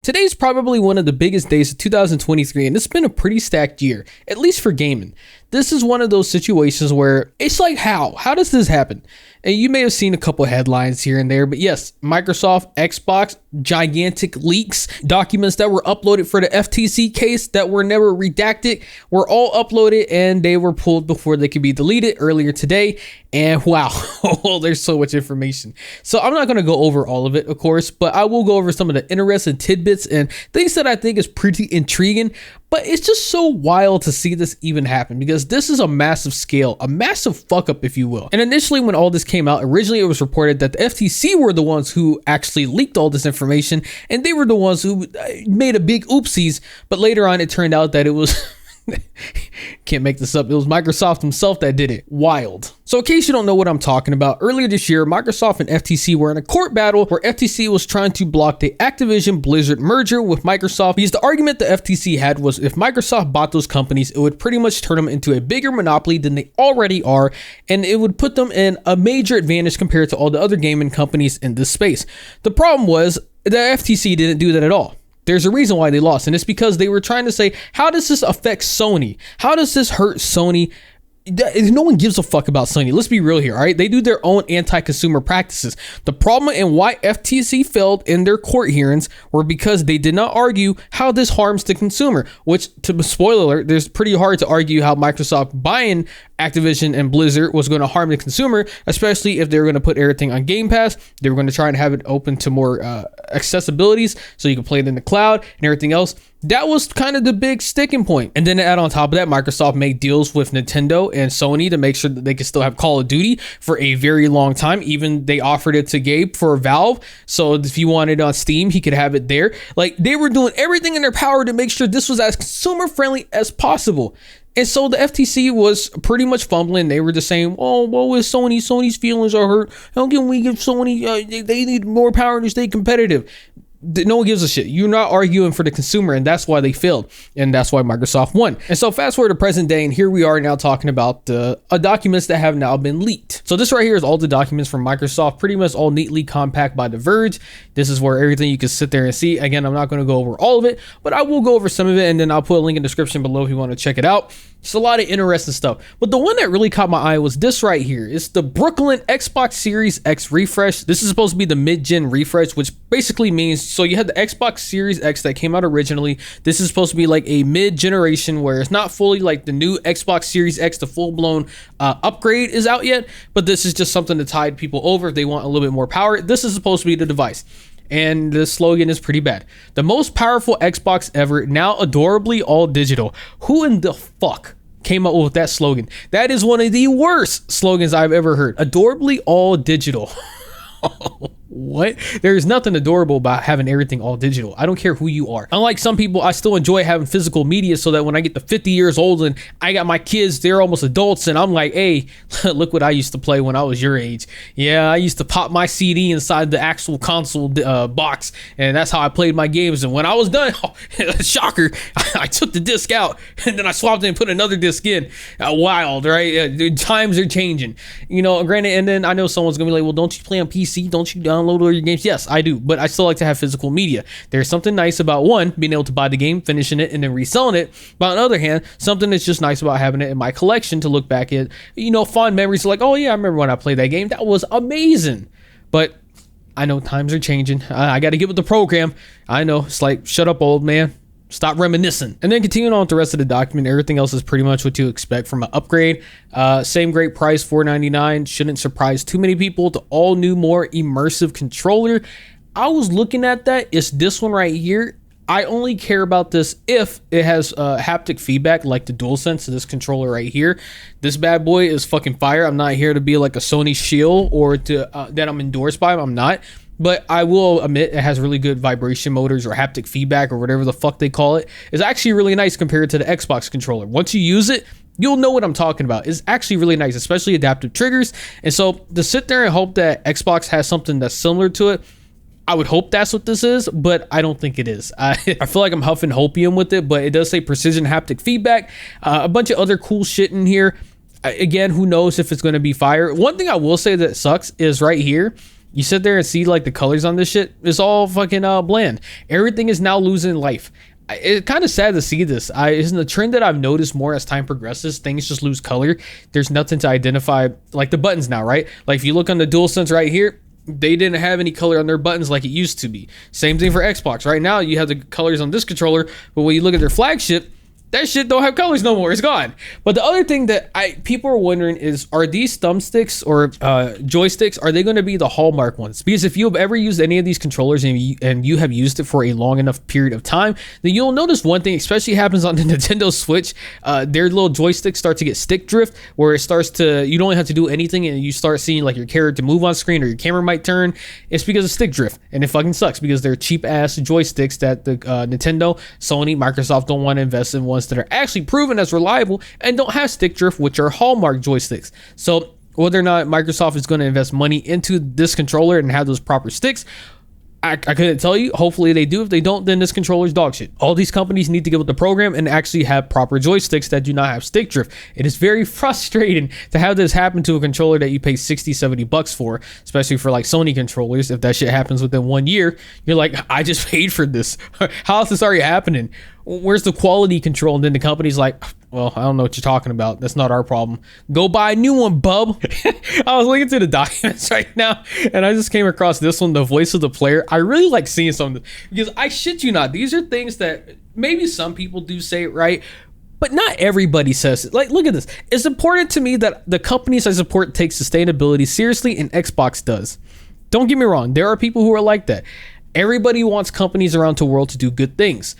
Today's probably one of the biggest days of 2023, and it's been a pretty stacked year, at least for gaming. This is one of those situations where it's like, how does this happen? And you may have seen a couple headlines here and there, but yes, Microsoft, Xbox, gigantic leaks, documents that were uploaded for the FTC case that were never redacted, were all uploaded and they were pulled before they could be deleted earlier today. And wow, there's so much information. So I'm not going to go over all of it, of course, but I will go over some of the interesting tidbits and things that I think is pretty intriguing. But it's just so wild to see this even happen because this is a massive scale, a massive fuck up, if you will. And initially when all this came out, originally it was reported that the FTC were the ones who actually leaked all this information and they were the ones who made a big oopsies. But later on, it turned out that it was... Can't make this up. It was Microsoft himself that did it. Wild. So in case you don't know what I'm talking about, earlier this year, Microsoft and FTC were in a court battle where FTC was trying to block the Activision Blizzard merger with Microsoft because the argument the FTC had was if Microsoft bought those companies, it would pretty much turn them into a bigger monopoly than they already are, and it would put them in a major advantage compared to all the other gaming companies in this space. The problem was the FTC didn't do that at all. There's a reason why they lost, and it's because they were trying to say, how does this affect Sony? How does this hurt Sony? No one gives a fuck about Sony. Let's be real here, all right? They do their own anti-consumer practices. The problem and why FTC failed in their court hearings were because they did not argue how this harms the consumer, which, to spoiler alert, there's pretty hard to argue how Microsoft buying Activision and Blizzard was going to harm the consumer, especially if they were going to put everything on Game Pass. They were going to try and have it open to more accessibilities so you can play it in the cloud and everything else. That was kind of the big sticking point. And then to add on top of that, Microsoft made deals with Nintendo and Sony to make sure that they could still have Call of Duty for a very long time. Even they offered it to Gabe for Valve. So if you wanted it on Steam, he could have it there. Like, they were doing everything in their power to make sure this was as consumer friendly as possible. And so the FTC was pretty much fumbling. They were just saying, oh, what was Sony? Sony's feelings are hurt. How can we give Sony, they need more power to stay competitive? No one gives a shit. You're not arguing for the consumer, and that's why they failed, and that's why Microsoft won. And so fast forward to present day, and here we are now talking about the documents that have now been leaked. So this right here is all the documents from Microsoft, pretty much all neatly compact by The Verge. This is where everything you can sit there and see. Again, I'm not going to go over all of it, but I will go over some of it, and then I'll put a link in the description below if you want to check it out. It's a lot of interesting stuff, but the one that really caught my eye was this right here. It's the Brooklyn Xbox Series X refresh. This is supposed to be the mid-gen refresh, which basically means, so you had the Xbox Series X that came out originally. This is supposed to be like a mid-generation where it's not fully like the new Xbox Series X, the full-blown upgrade is out yet, but this is just something to tide people over if they want a little bit more power. This is supposed to be the device. And the slogan is pretty bad. The most powerful Xbox ever, now adorably all digital. Who in the fuck came up with that slogan? That is one of the worst slogans I've ever heard. Adorably all digital. What? There's nothing adorable about having everything all digital. I don't care who you are. Unlike some people, I still enjoy having physical media so that when I get to 50 years old and I got my kids, they're almost adults, and I'm like, hey, look what I used to play when I was your age. Yeah, I used to pop my CD inside the actual console box, and that's how I played my games. And when I was done, shocker, I took the disc out and then I swapped it and put another disc in. Wild, right? Times are changing, you know, granted. And then I know someone's gonna be like, well, don't you play on PC? Don't you download all your games? Yes, I do, but I still like to have physical media. There's something nice about, one, being able to buy the game, finishing it, and then reselling it. But on the other hand, something that's just nice about having it in my collection to look back at, you know, fond memories like, oh yeah, I remember when I played that game. That was amazing. But I know times are changing. I got to get with the program. I know, it's like, shut up, old man. Stop reminiscing. And then continuing on with the rest of the document, everything else is pretty much what you expect from an upgrade. Same great price, $499. Shouldn't surprise too many people. The all new, more immersive controller. I was looking at that. It's this one right here. I only care about this if it has haptic feedback like the DualSense of this controller right here. This bad boy is fucking fire. I'm not here to be like a Sony shield or to that I'm endorsed by. I'm not. But I will admit it has really good vibration motors or haptic feedback or whatever the fuck they call it. It's actually really nice compared to the Xbox controller. Once you use it, you'll know what I'm talking about. It's actually really nice, especially adaptive triggers. And so to sit there and hope that Xbox has something that's similar to it, I would hope that's what this is, but I don't think it is. I feel like I'm huffing hopium with it, but it does say precision haptic feedback. A bunch of other cool shit in here. Again, who knows if it's going to be fire. One thing I will say that sucks is right here. You sit there and see like the colors on this shit. It's all fucking bland. Everything is now losing life. It's kind of sad to see this. It's a trend that I've noticed more as time progresses. Things just lose color. There's nothing to identify, like the buttons now, right? Like if you look on the DualSense right here, they didn't have any color on their buttons like it used to be. Same thing for Xbox. Right now, you have the colors on this controller, but when you look at their flagship, that shit don't have colors no more. It's gone. But the other thing that people are wondering is, are these thumbsticks or joysticks, are they going to be the hallmark ones? Because if you have ever used any of these controllers and you have used it for a long enough period of time, then you'll notice one thing, especially happens on the Nintendo Switch. Their little joysticks start to get stick drift, where it starts to, you don't only have to do anything and you start seeing like your character move on screen or your camera might turn. It's because of stick drift, and it fucking sucks because they're cheap ass joysticks that the Nintendo, Sony, Microsoft don't want to invest in ones that are actually proven as reliable and don't have stick drift, which are hallmark joysticks. So whether or not Microsoft is going to invest money into this controller and have those proper sticks, I couldn't tell you. Hopefully they do. If they don't, then this controller's dog shit. All these companies need to get with the program and actually have proper joysticks that do not have stick drift. It is very frustrating to have this happen to a controller that you pay 60, 70 bucks for, especially for like Sony controllers. If that shit happens within 1 year, you're like, I just paid for this. How is this already happening? Where's the quality control? And then the company's like, well, I don't know what you're talking about. That's not our problem. Go buy a new one, bub. I was looking through the documents right now, and I just came across this one, the voice of the player. I really like seeing something, because I shit you not, these are things that maybe some people do say it right, but not everybody says it. Like, look at this. It's important to me that the companies I support take sustainability seriously, and Xbox does. Don't get me wrong. There are people who are like that. Everybody wants companies around the world to do good things.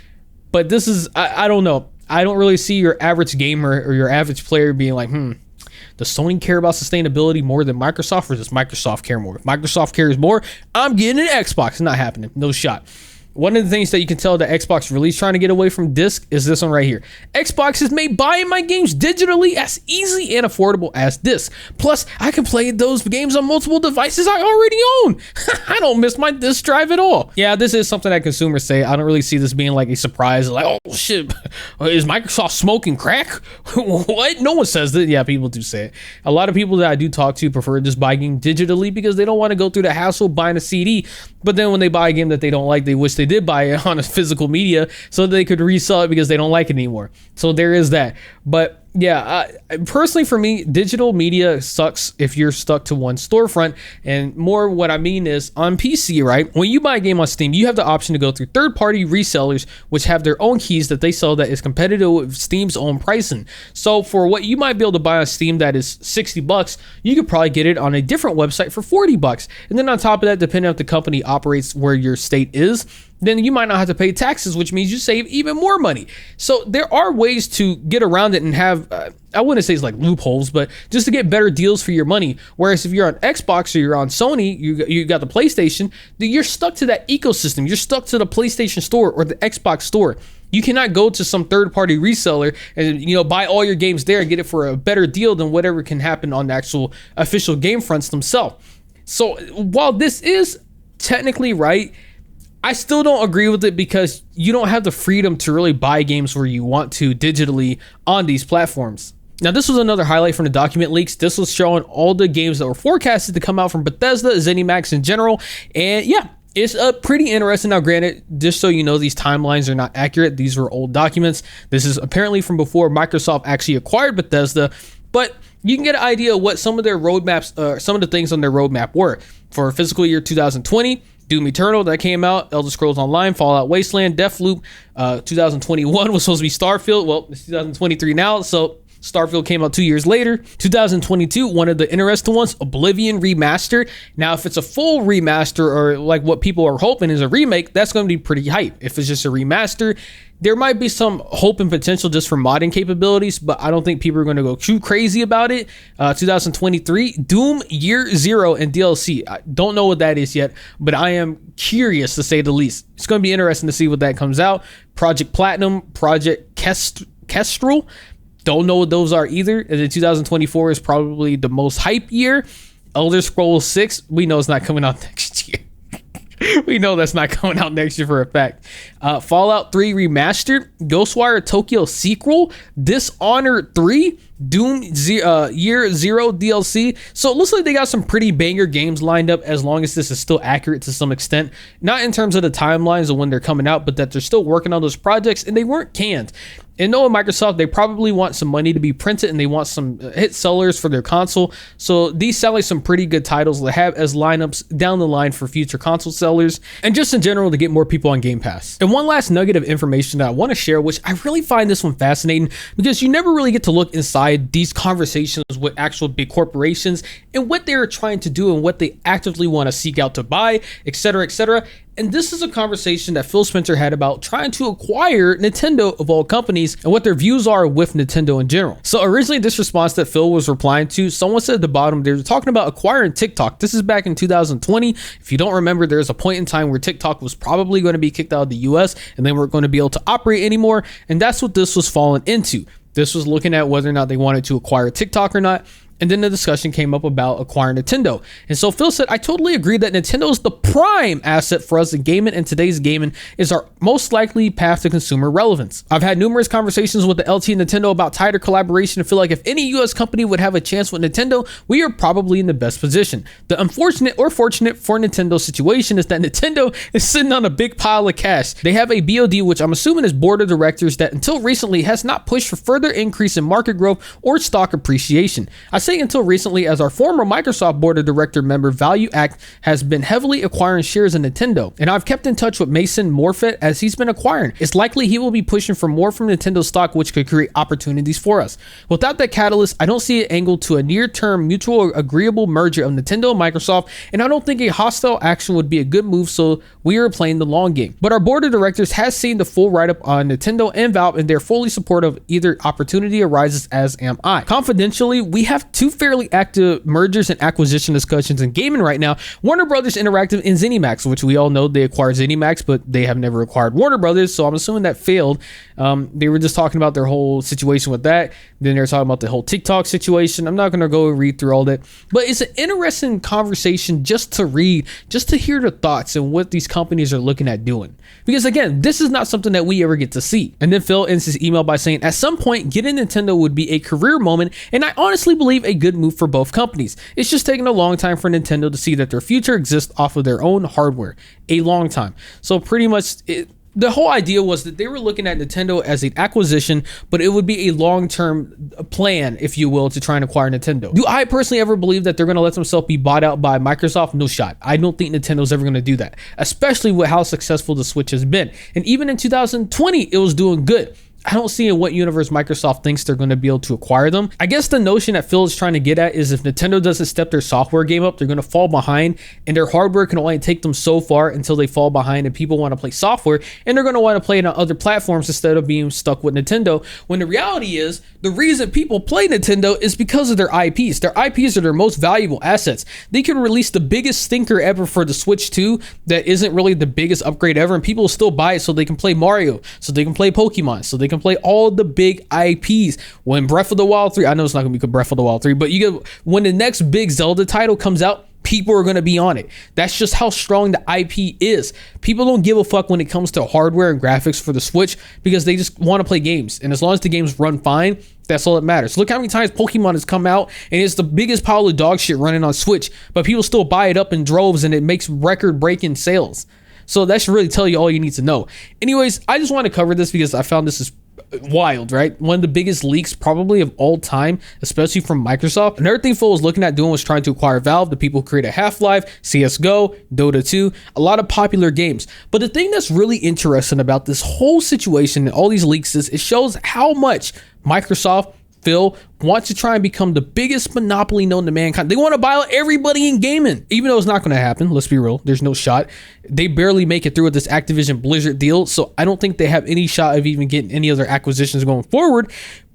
But this is, I don't know. I don't really see your average gamer or your average player being like, does Sony care about sustainability more than Microsoft, or does Microsoft care more? If Microsoft cares more, I'm getting an Xbox. It's not happening. No shot. One of the things that you can tell that Xbox really is trying to get away from disc is this one right here. Xbox has made buying my games digitally as easy and affordable as disc. Plus, I can play those games on multiple devices I already own. I don't miss my disc drive at all. Yeah, this is something that consumers say. I don't really see this being like a surprise. Like, oh shit, is Microsoft smoking crack? What? No one says that. Yeah, people do say it. A lot of people that I do talk to prefer just buying digitally because they don't want to go through the hassle of buying a CD. But then when they buy a game that they don't like, they wish they did buy it on a physical media so they could resell it because they don't like it anymore. So there is that. But yeah, personally for me, digital media sucks if you're stuck to one storefront. And more what I mean is on PC, right? When you buy a game on Steam, you have the option to go through third-party resellers, which have their own keys that they sell that is competitive with Steam's own pricing. So for what you might be able to buy on Steam that is 60 bucks, you could probably get it on a different website for 40 bucks. And then on top of that, depending on if the company operates where your state is, then you might not have to pay taxes, which means you save even more money. So there are ways to get around it and have, I wouldn't say it's like loopholes, but just to get better deals for your money. Whereas if you're on Xbox or you're on Sony, you got the PlayStation, then you're stuck to that ecosystem. You're stuck to the PlayStation store or the Xbox store. You cannot go to some third-party reseller and buy all your games there and get it for a better deal than whatever can happen on the actual official game fronts themselves. So while this is technically right, I still don't agree with it because you don't have the freedom to really buy games where you want to digitally on these platforms. Now, this was another highlight from the document leaks. This was showing all the games that were forecasted to come out from Bethesda, ZeniMax in general. And yeah, it's pretty interesting. Now, granted, just so you know, these timelines are not accurate. These were old documents. This is apparently from before Microsoft actually acquired Bethesda. But you can get an idea of what some of their roadmaps, some of the things on their roadmap were. For fiscal year 2020, Doom Eternal that came out, Elder Scrolls Online, Fallout Wasteland, Deathloop. 2021 was supposed to be Starfield. Well, it's 2023 now, so Starfield came out 2 years later. 2022, one of the interesting ones, Oblivion Remastered. Now, if it's a full remaster or like what people are hoping is a remake, that's going to be pretty hype. If it's just a remaster, there might be some hope and potential just for modding capabilities, but I don't think people are going to go too crazy about it. 2023, Doom Year Zero and DLC. I don't know what that is yet, but I am curious to say the least. It's going to be interesting to see what that comes out. Project Platinum, Project Kestrel. Don't know what those are either. And then 2024 is probably the most hype year. Elder Scrolls 6, we know it's not coming out next year. We know that's not coming out next year for a fact. Fallout 3 Remastered, Ghostwire Tokyo sequel, Dishonored 3, Doom Year Zero DLC. So it looks like they got some pretty banger games lined up, as long as this is still accurate to some extent. Not in terms of the timelines of when they're coming out, but that they're still working on those projects and they weren't canned. And knowing Microsoft, they probably want some money to be printed and they want some hit sellers for their console. So these sound like some pretty good titles to have as lineups down the line for future console sellers, and just in general to get more people on Game Pass. And one last nugget of information that I want to share, which I really find this one fascinating, because you never really get to look inside these conversations with actual big corporations and what they're trying to do and what they actively want to seek out to buy, etc., etc. And this is a conversation that Phil Spencer had about trying to acquire Nintendo of all companies and what their views are with Nintendo in general. So originally this response that Phil was replying to, someone said at the bottom, they were talking about acquiring TikTok. This is back in 2020. If you don't remember, there's a point in time where TikTok was probably going to be kicked out of the US and they weren't going to be able to operate anymore. And that's what this was falling into. This was looking at whether or not they wanted to acquire TikTok or not. And then the discussion came up about acquiring Nintendo. And so Phil said, I totally agree that Nintendo is the prime asset for us in gaming, and today's gaming is our most likely path to consumer relevance. I've had numerous conversations with the LT and Nintendo about tighter collaboration and feel like if any US company would have a chance with Nintendo, we are probably in the best position. The unfortunate or fortunate for Nintendo's situation is that Nintendo is sitting on a big pile of cash. They have a BOD, which I'm assuming is board of directors, that until recently has not pushed for further increase in market growth or stock appreciation. I say until recently, as our former Microsoft board of director member Value Act has been heavily acquiring shares in Nintendo, and I've kept in touch with Mason Morfett as he's been acquiring. It's likely he will be pushing for more from Nintendo stock, which could create opportunities for us. Without that catalyst, I don't see an angle to a near-term mutual agreeable merger of Nintendo and Microsoft, and I don't think a hostile action would be a good move, so we are playing the long game. But our board of directors has seen the full write-up on Nintendo and Valve, and they're fully supportive of either opportunity arises, as am I. Confidentially, we have two fairly active mergers and acquisition discussions in gaming right now. Warner Brothers Interactive and ZeniMax, which we all know they acquired ZeniMax, but they have never acquired Warner Brothers, so I'm assuming that failed. They were just talking about their whole situation with that. Then they're talking about the whole TikTok situation. I'm not going to go read through all that, but it's an interesting conversation just to read, just to hear the thoughts and what these companies are looking at doing. Because again, this is not something that we ever get to see. And then Phil ends his email by saying, at some point, getting Nintendo would be a career moment, and I honestly believe a good move for both companies. It's just taking a long time for Nintendo to see that their future exists off of their own hardware. A long time. So pretty much the whole idea was that they were looking at Nintendo as an acquisition, but it would be a long-term plan, if you will, to try and acquire Nintendo. Do I personally ever believe that they're going to let themselves be bought out by Microsoft? No shot. I don't think Nintendo's ever going to do that, especially with how successful the Switch has been. And even in 2020, it was doing good. I don't see in what universe Microsoft thinks they're going to be able to acquire them. I guess the notion that Phil is trying to get at is if Nintendo doesn't step their software game up, they're going to fall behind, and their hardware can only take them so far until they fall behind and people want to play software, and they're going to want to play it on other platforms instead of being stuck with Nintendo. When the reality is, the reason people play Nintendo is because of their IPs. Their IPs are their most valuable assets. They can release the biggest stinker ever for the Switch 2 that isn't really the biggest upgrade ever, and people will still buy it so they can play Mario, so they can play Pokemon, so they can play all the big IPs. When Breath of the Wild 3, I know it's not going to be Breath of the Wild 3, but you get when the next big Zelda title comes out, people are going to be on it. That's just how strong the IP is. People don't give a fuck when it comes to hardware and graphics for the Switch because they just want to play games. And as long as the games run fine, that's all that matters. Look how many times Pokemon has come out and it's the biggest pile of dog shit running on Switch, but people still buy it up in droves and it makes record-breaking sales. So that should really tell you all you need to know. Anyways, I just want to cover this because I found this is wild, right? One of the biggest leaks probably of all time, especially from Microsoft. Another thing Phil was looking at doing was trying to acquire Valve, the people who created Half-Life, CSGO, Dota 2, a lot of popular games. But the thing that's really interesting about this whole situation and all these leaks is it shows how much Microsoft, Phil, wants to try and become the biggest monopoly known to mankind. They want to buy out everybody in gaming, even though it's not going to happen. Let's be real. There's no shot. They barely make it through with this Activision Blizzard deal, so I don't think they have any shot of even getting any other acquisitions going forward.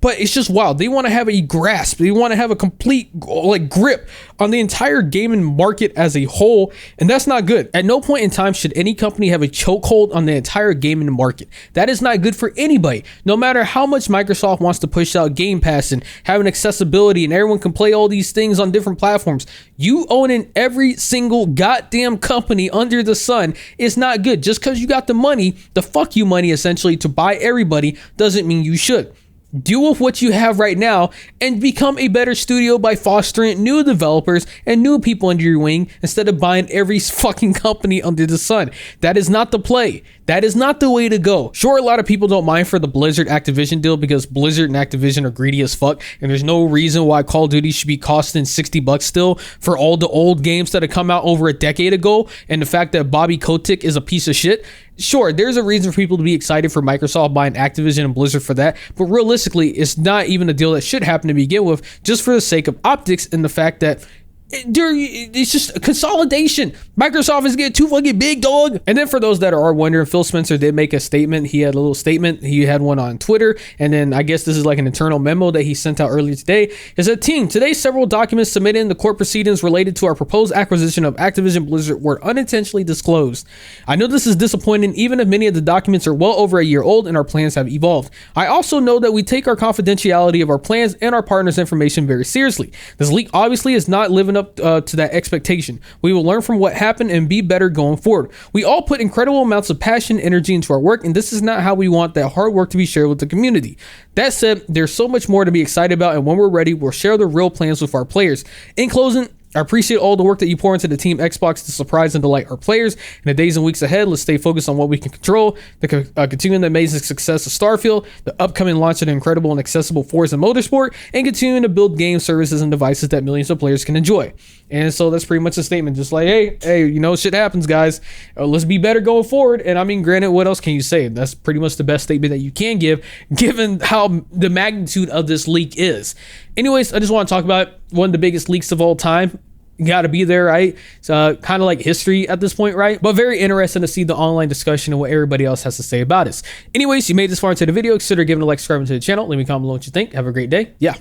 But it's just wild. They want to have a grasp. They want to have a complete like grip on the entire gaming market as a whole, and that's not good. At no point in time should any company have a chokehold on the entire gaming market. That is not good for anybody. No matter how much Microsoft wants to push out Game Pass and having accessibility and everyone can play all these things on different platforms, you owning every single goddamn company under the sun is not good. Just because you got the money, the fuck you money essentially, to buy everybody doesn't mean you should. Deal with what you have right now and become a better studio by fostering new developers and new people under your wing instead of buying every fucking company under the sun. That is not the play. That is not the way to go. Sure, a lot of people don't mind for the Blizzard Activision deal because Blizzard and Activision are greedy as fuck, and there's no reason why Call of Duty should be costing $60 still for all the old games that have come out over a decade ago, and the fact that Bobby Kotick is a piece of shit. Sure, there's a reason for people to be excited for Microsoft buying Activision and Blizzard for that, but realistically, it's not even a deal that should happen to begin with, just for the sake of optics and the fact that it's just a consolidation. Microsoft is getting too fucking big, dog. And then for those that are wondering, Phil Spencer did make a statement. He had a little statement. He had one on Twitter. And then I guess this is like an internal memo that he sent out earlier today. Is that team, today several documents submitted in the court proceedings related to our proposed acquisition of Activision Blizzard were unintentionally disclosed. I know this is disappointing, even if many of the documents are well over a year old and our plans have evolved. I also know that we take our confidentiality of our plans and our partners' information very seriously. This leak obviously is not living up to that expectation. We will learn from what happened and be better going forward. We all put incredible amounts of passion and energy into our work, and this is not how we want that hard work to be shared with the community. That said, there's so much more to be excited about, and when we're ready, we'll share the real plans with our players. In closing, I appreciate all the work that you pour into the Team Xbox to surprise and delight our players. In the days and weeks ahead, let's stay focused on what we can control, the continuing the amazing success of Starfield, the upcoming launch of the incredible and accessible Forza Motorsport, and continuing to build game services and devices that millions of players can enjoy. And so that's pretty much a statement, just like, hey, you know, shit happens, guys. Let's be better going forward. And I mean, granted, what else can you say? That's pretty much the best statement that you can give, given how the magnitude of this leak is. Anyways, I just want to talk about one of the biggest leaks of all time. You got to be there, right? It's kind of like history at this point, right? But very interesting to see the online discussion and what everybody else has to say about it. Anyways, you made this far into the video. Consider giving a like, subscribing to the channel. Let me comment below what you think. Have a great day. Yeah.